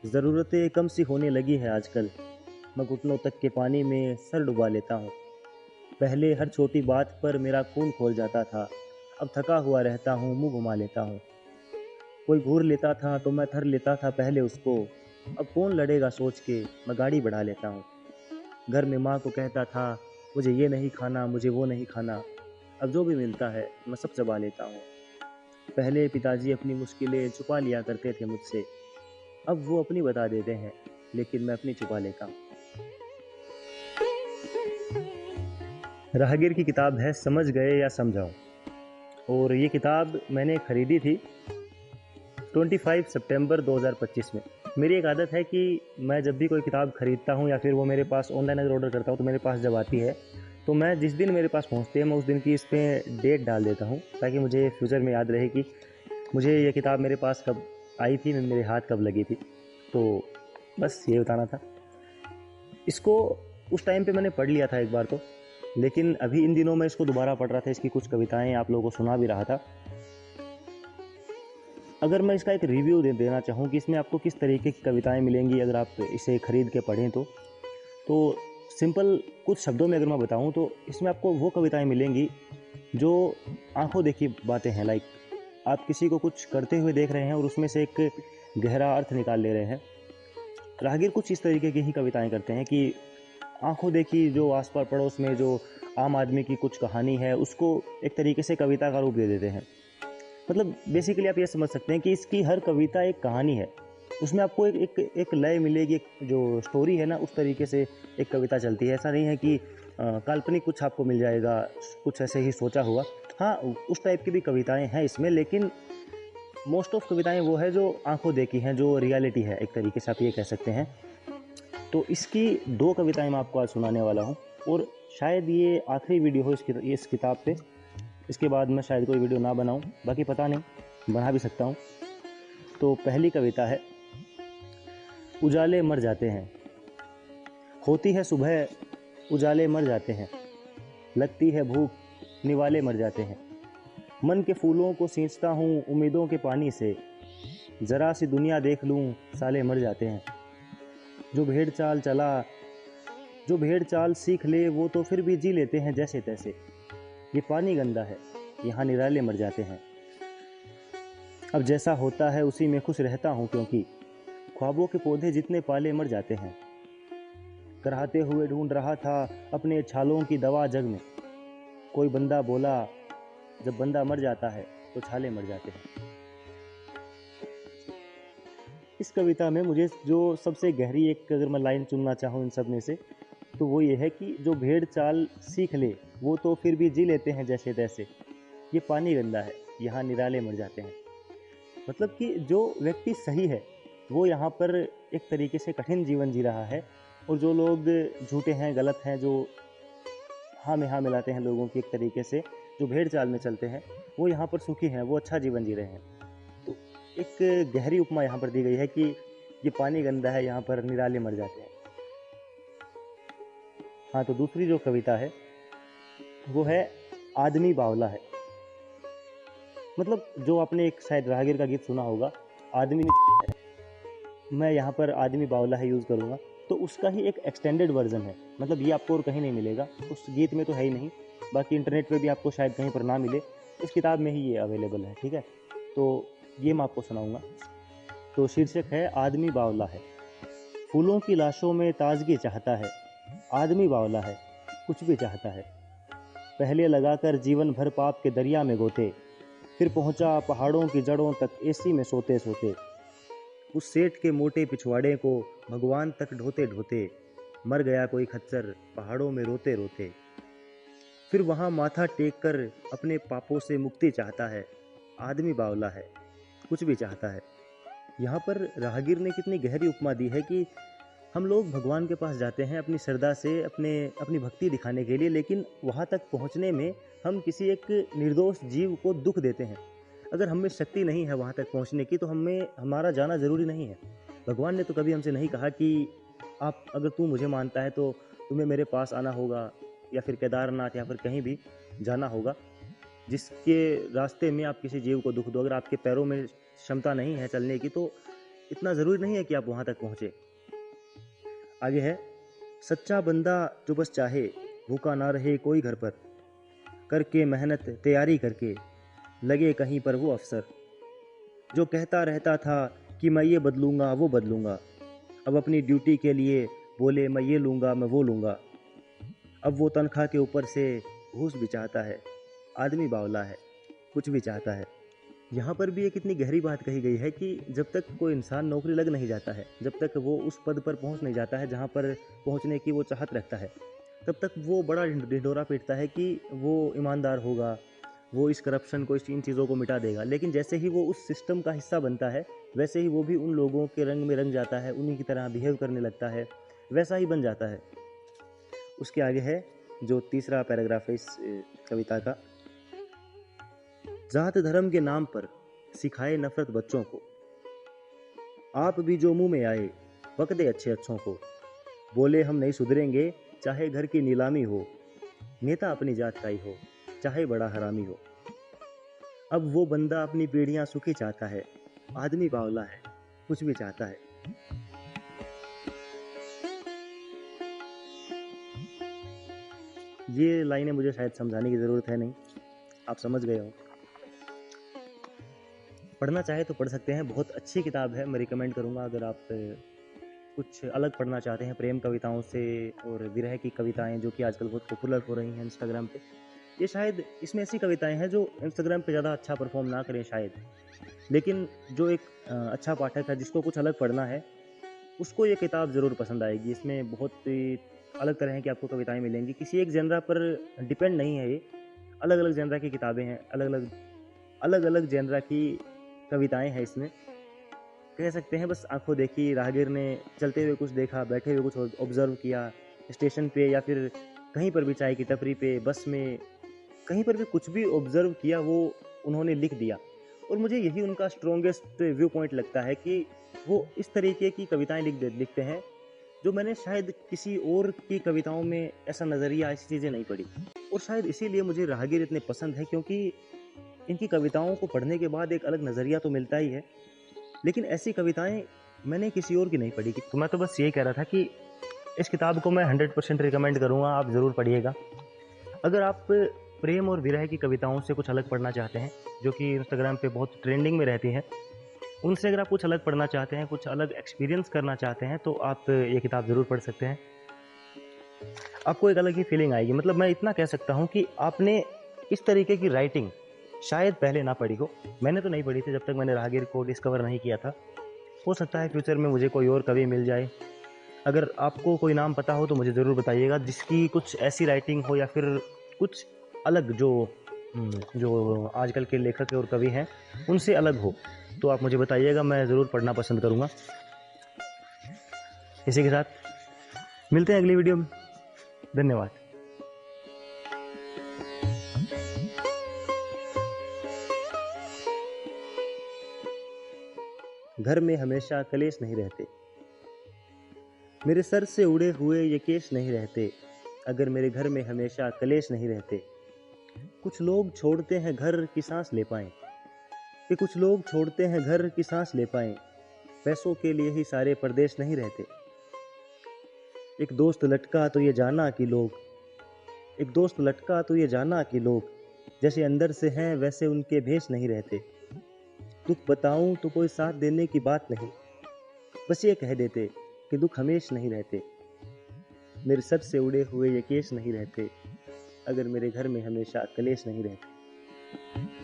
ज़रूरतें कम सी होने लगी है आजकल। मैं घुटनों तक के पानी में सर डुबा लेता हूँ। पहले हर छोटी बात पर मेरा खून खौल जाता था। अब थका हुआ रहता हूँ, मुँह घुमा लेता हूँ। कोई घूर लेता था तो मैं थर लेता था पहले उसको। अब कौन लड़ेगा सोच के मैं गाड़ी बढ़ा लेता हूँ। घर में माँ को कहता था, मुझे ये नहीं खाना, मुझे वो नहीं खाना। अब जो भी मिलता है मैं सब चबा लेता हूँ। पहले पिताजी अपनी मुश्किलें छुपा लिया करते थे मुझसे। अब वो अपनी बता देते हैं, लेकिन मैं अपनी छुपा लेता हूँ। राहगीर की किताब है समझ गए या समझाओ। और ये किताब मैंने ख़रीदी थी 25 सितंबर 2025 में। मेरी एक आदत है कि मैं जब भी कोई किताब ख़रीदता हूँ या फिर वो मेरे पास ऑनलाइन अगर ऑर्डर करता हूँ तो मेरे पास जब आती है तो मैं जिस दिन मेरे पास पहुँचती है मैं उस दिन की इस पर डेट डाल देता हूँ, ताकि मुझे फ्यूचर में याद रहे कि मुझे ये किताब मेरे पास कब आई थी, मेरे हाथ कब लगी थी। तो बस ये बताना था। इसको उस टाइम पे मैंने पढ़ लिया था एक बार तो, लेकिन अभी इन दिनों मैं इसको दोबारा पढ़ रहा था। इसकी कुछ कविताएं आप लोगों को सुना भी रहा था। अगर मैं इसका एक रिव्यू देना चाहूँ कि इसमें आपको किस तरीके की कविताएं मिलेंगी अगर आप इसे ख़रीद के पढ़ें तो सिंपल कुछ शब्दों में अगर मैं बताऊँ तो इसमें आपको वो कविताएं मिलेंगी जो आंखों देखी बातें हैं। लाइक आप किसी को कुछ करते हुए देख रहे हैं और उसमें से एक गहरा अर्थ निकाल ले रहे हैं। राहगीर कुछ इस तरीके की ही कविताएं करते हैं कि आंखों देखी जो आस पास पड़ोस में जो आम आदमी की कुछ कहानी है उसको एक तरीके से कविता का रूप दे देते हैं। मतलब बेसिकली आप ये समझ सकते हैं कि इसकी हर कविता एक कहानी है। उसमें आपको एक लय मिलेगी, एक जो स्टोरी है ना उस तरीके से एक कविता चलती है। ऐसा नहीं है कि काल्पनिक कुछ आपको मिल जाएगा, कुछ ऐसे ही सोचा हुआ। हाँ, उस टाइप की भी कविताएं हैं इसमें, लेकिन मोस्ट ऑफ कविताएं वो है जो आंखों देखी हैं, जो रियलिटी है, एक तरीके से आप ये कह सकते हैं। तो इसकी दो कविताएं मैं आपको आज सुनाने वाला हूँ और शायद ये आखिरी वीडियो हो इस किताब पे। इसके बाद मैं शायद कोई वीडियो ना बनाऊँ, बाकी पता नहीं, बना भी सकता हूँ। तो पहली कविता है, उजाले मर जाते हैं। होती है सुबह, उजाले मर जाते हैं। लगती है भूख, निवाले मर जाते हैं। मन के फूलों को सींचता हूँ उम्मीदों के पानी से। ज़रा सी दुनिया देख लूँ, साले मर जाते हैं। जो भेड़ चाल चला, जो भेड़ चाल सीख ले वो तो फिर भी जी लेते हैं जैसे तैसे। ये पानी गंदा है, यहाँ निराले मर जाते हैं। अब जैसा होता है उसी में खुश रहता हूँ, क्योंकि ख्वाबों के पौधे जितने पाले मर जाते हैं। कराहते हुए ढूंढ रहा था अपने छालों की दवा जग में। कोई बंदा बोला, जब बंदा मर जाता है तो छाले मर जाते हैं। इस कविता में मुझे जो सबसे गहरी एक अगर मैं लाइन चुनना चाहूँ इन सब में से, तो वो ये है कि जो भेड़ चाल सीख ले वो तो फिर भी जी लेते हैं जैसे तैसे। ये पानी गंदा है, यहाँ निराले मर जाते हैं। मतलब कि जो व्यक्ति सही है वो यहाँ पर एक तरीके से कठिन जीवन जी रहा है, और जो लोग झूठे हैं, गलत हैं, जो हाँ में हाँ मिलाते हैं लोगों की, एक तरीके से जो भेड़ चाल में चलते हैं, वो यहाँ पर सुखी हैं, वो अच्छा जीवन जी रहे हैं। तो एक गहरी उपमा यहाँ पर दी गई है कि ये पानी गंदा है, यहाँ पर निराले मर जाते हैं। हाँ, तो दूसरी जो कविता है वो है, आदमी बावला है। मतलब जो आपने एक शायद राहगीर का गीत सुना होगा, आदमी है, मैं यहाँ पर आदमी बावला है यूज़ करूँगा। तो उसका ही एक एक्सटेंडेड वर्जन है। मतलब ये आपको और कहीं नहीं मिलेगा, उस गीत में तो है ही नहीं, बाकी इंटरनेट पे भी आपको शायद कहीं पर ना मिले, इस किताब में ही ये अवेलेबल है। ठीक है, तो ये मैं आपको सुनाऊँगा। तो शीर्षक है, आदमी बावला है। फूलों की लाशों में ताजगी चाहता है। आदमी बावला है, कुछ भी चाहता है। पहले लगाकर जीवन भर पाप के दरिया में गोते, फिर पहुंचा पहाड़ों की जड़ों तक एसी में सोते सोते। उस सेठ के मोटे पिछवाड़े को भगवान तक ढोते ढोते, मर गया कोई खच्चर पहाड़ों में रोते रोते। फिर वहां माथा टेक कर अपने पापों से मुक्ति चाहता है। आदमी बावला है, कुछ भी चाहता है। यहाँ पर राहगीर ने कितनी गहरी उपमा दी है कि हम लोग भगवान के पास जाते हैं अपनी श्रद्धा से, अपनी भक्ति दिखाने के लिए, लेकिन वहाँ तक पहुँचने में हम किसी एक निर्दोष जीव को दुख देते हैं। अगर हमें शक्ति नहीं है वहाँ तक पहुँचने की तो हमारा जाना ज़रूरी नहीं है। भगवान ने तो कभी हमसे नहीं कहा कि आप, अगर तू मुझे मानता है तो तुम्हें मेरे पास आना होगा, या फिर केदारनाथ या फिर कहीं भी जाना होगा जिसके रास्ते में आप किसी जीव को दुख दो। अगर आपके पैरों में क्षमता नहीं है चलने की तो इतना ज़रूरी नहीं है कि आप वहाँ तक पहुँचे। आगे है, सच्चा बंदा जो बस चाहे भूखा ना रहे कोई घर पर, करके मेहनत तैयारी करके लगे कहीं पर वो अफसर, जो कहता रहता था कि मैं ये बदलूंगा वो बदलूंगा, अब अपनी ड्यूटी के लिए बोले मैं ये लूँगा मैं वो लूँगा, अब वो तनख्वाह के ऊपर से घूस भी चाहता है, आदमी बावला है, कुछ भी चाहता है। यहाँ पर भी एक इतनी गहरी बात कही गई है कि जब तक कोई इंसान नौकरी लग नहीं जाता है, जब तक वो उस पद पर पहुँच नहीं जाता है जहाँ पर पहुँचने की वो चाहत रखता है, तब तक वो बड़ा ढिंढोरा पीटता है कि वो ईमानदार होगा, वो इस करप्शन को, इन चीज़ों को मिटा देगा। लेकिन जैसे ही वो उस सिस्टम का हिस्सा बनता है, वैसे ही वो भी उन लोगों के रंग में रंग जाता है, उन्हीं की तरह बिहेव करने लगता है, वैसा ही बन जाता है। उसके आगे है जो तीसरा पैराग्राफ है इस कविता का, जात धर्म के नाम पर सिखाए नफरत बच्चों को, आप भी जो मुंह में आए पक दे अच्छे अच्छों को, बोले हम नहीं सुधरेंगे चाहे घर की नीलामी हो, नेता अपनी जात का ही हो चाहे बड़ा हरामी हो, अब वो बंदा अपनी पीढ़ियां सुखी चाहता है, आदमी बावला है, कुछ भी चाहता है। ये लाइनें मुझे शायद समझाने की ज़रूरत है नहीं, आप समझ गए हो। पढ़ना चाहे तो पढ़ सकते हैं, बहुत अच्छी किताब है, मैं रिकमेंड करूँगा। अगर आप कुछ अलग पढ़ना चाहते हैं प्रेम कविताओं से और विरह की कविताएं जो कि आजकल बहुत पॉपुलर हो रही हैं इंस्टाग्राम पे, ये शायद इसमें ऐसी कविताएं हैं जो इंस्टाग्राम पे ज़्यादा अच्छा परफॉर्म ना करें शायद, लेकिन जो एक अच्छा पाठक है जिसको कुछ अलग पढ़ना है, उसको ये किताब ज़रूर पसंद आएगी। इसमें बहुत अलग तरह की आपको कविताएं मिलेंगी, किसी एक जनरा पर डिपेंड नहीं है ये, अलग अलग जनरा की किताबें हैं, अलग अलग जनरा की कविताएं हैं इसमें। कह सकते हैं बस आंखों देखी, राहगीर ने चलते हुए कुछ देखा, बैठे हुए कुछ ऑब्जर्व किया, स्टेशन पे या फिर कहीं पर भी, चाय की टपरी पे, बस में, कहीं पर भी कुछ भी ऑब्जर्व किया वो उन्होंने लिख दिया। और मुझे यही उनका स्ट्रॉन्गेस्ट व्यू पॉइंट लगता है कि वो इस तरीके की कविताएं लिखते हैं जो मैंने शायद किसी और की कविताओं में ऐसा नज़रिया, ऐसी चीज़ें नहीं पढ़ी। और शायद इसीलिए मुझे राहगीर इतने पसंद है, क्योंकि इनकी कविताओं को पढ़ने के बाद एक अलग नज़रिया तो मिलता ही है, लेकिन ऐसी कविताएं मैंने किसी और की नहीं पढ़ी। तो मैं तो बस यही कह रहा था कि इस किताब को मैं 100% रिकमेंड करूँगा, आप ज़रूर पढ़िएगा। अगर आप प्रेम और विरह की कविताओं से कुछ अलग पढ़ना चाहते हैं, जो कि इंस्टाग्राम पे बहुत ट्रेंडिंग में रहती हैं, उनसे अगर आप कुछ अलग पढ़ना चाहते हैं, कुछ अलग एक्सपीरियंस करना चाहते हैं, तो आप ये किताब ज़रूर पढ़ सकते हैं। आपको एक अलग ही फीलिंग आएगी। मतलब मैं इतना कह सकता हूँ कि आपने इस तरीके की राइटिंग शायद पहले ना पढ़ी हो। मैंने तो नहीं पढ़ी थी जब तक मैंने राहगीर को डिस्कवर नहीं किया था। हो सकता है फ्यूचर में मुझे कोई और कवि मिल जाए। अगर आपको कोई नाम पता हो तो मुझे ज़रूर बताइएगा जिसकी कुछ ऐसी राइटिंग हो या फिर कुछ अलग, जो आजकल के लेखक और कवि हैं उनसे अलग हो, तो आप मुझे बताइएगा, मैं ज़रूर पढ़ना पसंद करूँगा। इसी के साथ मिलते हैं अगली वीडियो में। धन्यवाद। घर में हमेशा कलेश नहीं रहते, मेरे सर से उड़े हुए ये केश नहीं रहते, अगर मेरे घर में हमेशा कलेश नहीं रहते। कुछ लोग छोड़ते हैं घर की सांस ले पाएं, कि कुछ लोग छोड़ते हैं घर की सांस ले पाएं, पैसों के लिए ही सारे परदेश नहीं रहते। एक दोस्त लटका तो ये जाना कि लोग, एक दोस्त लटका तो ये जाना कि लोग जैसे अंदर से हैं वैसे उनके भेष नहीं रहते। दुख बताऊं तो कोई साथ देने की बात नहीं, बस ये कह देते कि दुख हमेश नहीं रहते। मेरे सर से उड़े हुए ये केश नहीं रहते, अगर मेरे घर में हमेशा कलेश नहीं रहते।